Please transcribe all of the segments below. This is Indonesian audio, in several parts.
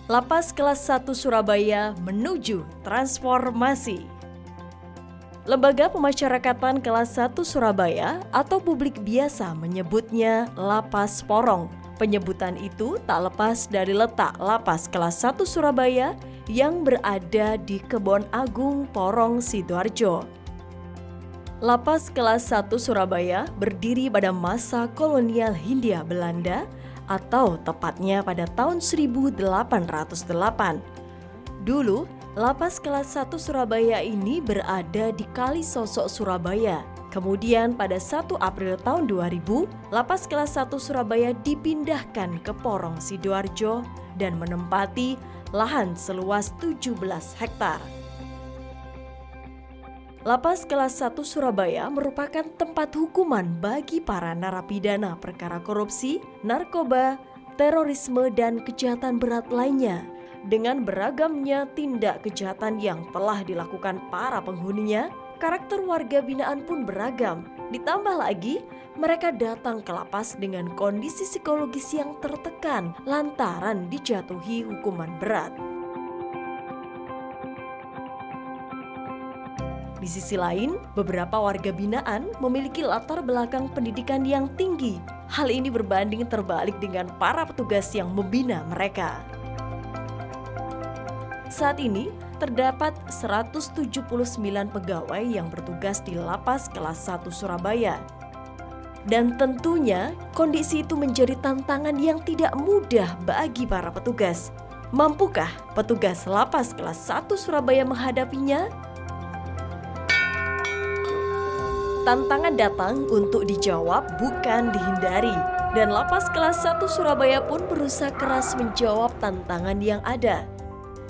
Lapas Kelas 1 Surabaya menuju transformasi. Lembaga Pemasyarakatan Kelas 1 Surabaya atau publik biasa menyebutnya Lapas Porong. Penyebutan itu tak lepas dari letak Lapas Kelas 1 Surabaya yang berada di Kebon Agung, Porong, Sidoarjo. Lapas Kelas 1 Surabaya berdiri pada masa kolonial Hindia Belanda atau tepatnya pada tahun 1808. Dulu, Lapas Kelas 1 Surabaya ini berada di Kalisosok, Surabaya. Kemudian pada 1 April tahun 2000, Lapas Kelas 1 Surabaya dipindahkan ke Porong, Sidoarjo dan menempati lahan seluas 17 hektar. Lapas Kelas 1 Surabaya merupakan tempat hukuman bagi para narapidana perkara korupsi, narkoba, terorisme, dan kejahatan berat lainnya. Dengan beragamnya tindak kejahatan yang telah dilakukan para penghuninya, karakter warga binaan pun beragam. Ditambah lagi, mereka datang ke lapas dengan kondisi psikologis yang tertekan lantaran dijatuhi hukuman berat. Di sisi lain, beberapa warga binaan memiliki latar belakang pendidikan yang tinggi. Hal ini berbanding terbalik dengan para petugas yang membina mereka. Saat ini, terdapat 179 pegawai yang bertugas di Lapas Kelas 1 Surabaya. Dan tentunya, kondisi itu menjadi tantangan yang tidak mudah bagi para petugas. Mampukah petugas Lapas Kelas 1 Surabaya menghadapinya? Tantangan datang untuk dijawab, bukan dihindari. Dan Lapas Kelas 1 Surabaya pun berusaha keras menjawab tantangan yang ada.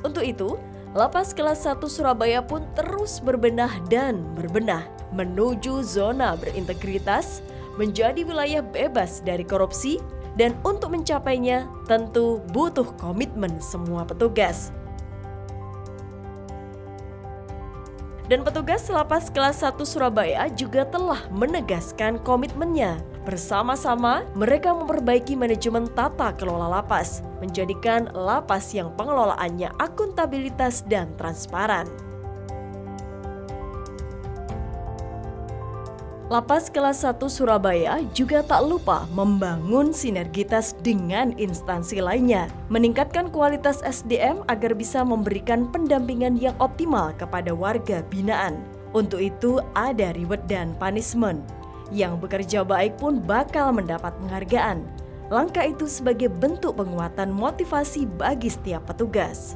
Untuk itu, Lapas Kelas 1 Surabaya pun terus berbenah dan berbenah menuju zona berintegritas, menjadi wilayah bebas dari korupsi, dan untuk mencapainya tentu butuh komitmen semua petugas. Dan petugas Lapas Kelas 1 Surabaya juga telah menegaskan komitmennya. Bersama-sama, mereka memperbaiki manajemen tata kelola lapas, menjadikan lapas yang pengelolaannya akuntabilitas dan transparan. Lapas Kelas 1 Surabaya juga tak lupa membangun sinergitas dengan instansi lainnya, meningkatkan kualitas SDM agar bisa memberikan pendampingan yang optimal kepada warga binaan. Untuk itu ada reward dan punishment. Yang bekerja baik pun bakal mendapat penghargaan. Langkah itu sebagai bentuk penguatan motivasi bagi setiap petugas.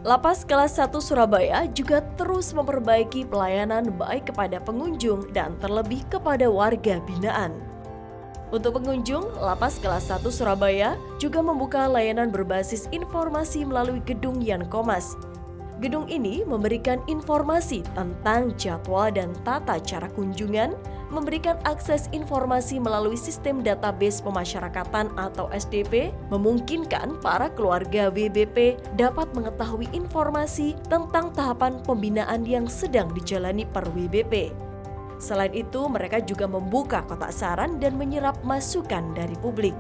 Lapas Kelas 1 Surabaya juga terus memperbaiki pelayanan baik kepada pengunjung dan terlebih kepada warga binaan. Untuk pengunjung, Lapas Kelas 1 Surabaya juga membuka layanan berbasis informasi melalui gedung Yan Komas. Gedung ini memberikan informasi tentang jadwal dan tata cara kunjungan, memberikan akses informasi melalui sistem database pemasyarakatan atau SDP, memungkinkan para keluarga WBP dapat mengetahui informasi tentang tahapan pembinaan yang sedang dijalani per WBP. Selain itu, mereka juga membuka kotak saran dan menyerap masukan dari publik.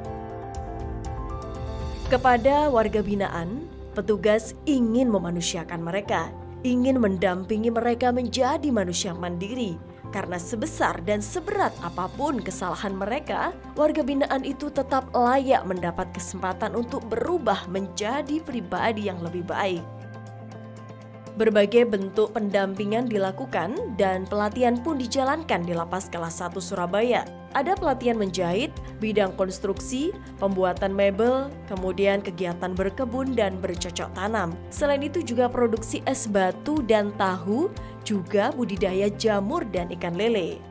Kepada warga binaan, petugas ingin memanusiakan mereka, ingin mendampingi mereka menjadi manusia mandiri. Karena sebesar dan seberat apapun kesalahan mereka, warga binaan itu tetap layak mendapat kesempatan untuk berubah menjadi pribadi yang lebih baik. Berbagai bentuk pendampingan dilakukan dan pelatihan pun dijalankan di Lapas Kelas 1 Surabaya. Ada pelatihan menjahit, bidang konstruksi, pembuatan mebel, kemudian kegiatan berkebun dan bercocok tanam. Selain itu juga produksi es batu dan tahu, juga budidaya jamur dan ikan lele.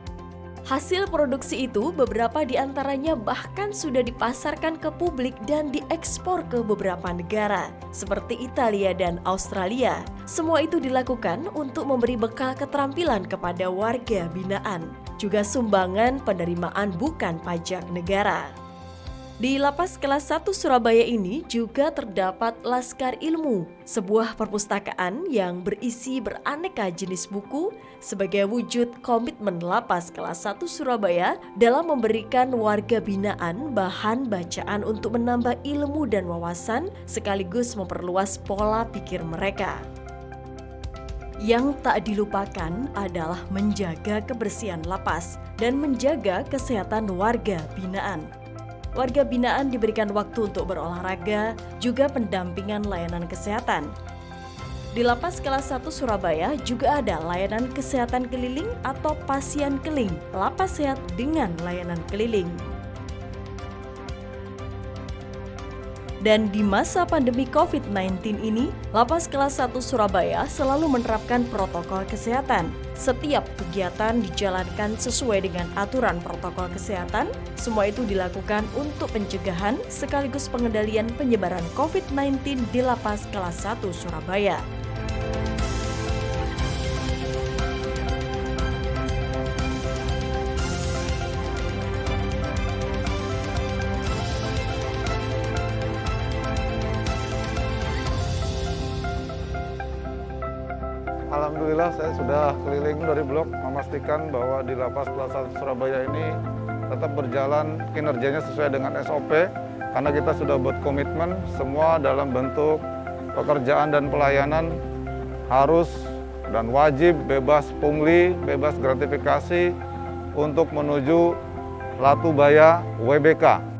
Hasil produksi itu beberapa di antaranya bahkan sudah dipasarkan ke publik dan diekspor ke beberapa negara seperti Italia dan Australia. Semua itu dilakukan untuk memberi bekal keterampilan kepada warga binaan, juga sumbangan penerimaan bukan pajak negara. Di Lapas Kelas 1 Surabaya ini juga terdapat Laskar Ilmu, sebuah perpustakaan yang berisi beraneka jenis buku sebagai wujud komitmen Lapas Kelas 1 Surabaya dalam memberikan warga binaan bahan bacaan untuk menambah ilmu dan wawasan sekaligus memperluas pola pikir mereka. Yang tak dilupakan adalah menjaga kebersihan lapas dan menjaga kesehatan warga binaan. Warga binaan diberikan waktu untuk berolahraga, juga pendampingan layanan kesehatan. Di Lapas Kelas 1 Surabaya juga ada layanan kesehatan keliling atau pasien keling, lapas sehat dengan layanan keliling. Dan di masa pandemi COVID-19 ini, Lapas Kelas 1 Surabaya selalu menerapkan protokol kesehatan. Setiap kegiatan dijalankan sesuai dengan aturan protokol kesehatan. Semua itu dilakukan untuk pencegahan sekaligus pengendalian penyebaran COVID-19 di Lapas Kelas 1 Surabaya. Alhamdulillah saya sudah keliling dari blok memastikan bahwa di Lapas Kelas 1 Surabaya ini tetap berjalan kinerjanya sesuai dengan SOP karena kita sudah buat komitmen semua dalam bentuk pekerjaan dan pelayanan harus dan wajib bebas pungli, bebas gratifikasi untuk menuju Latubaya WBK.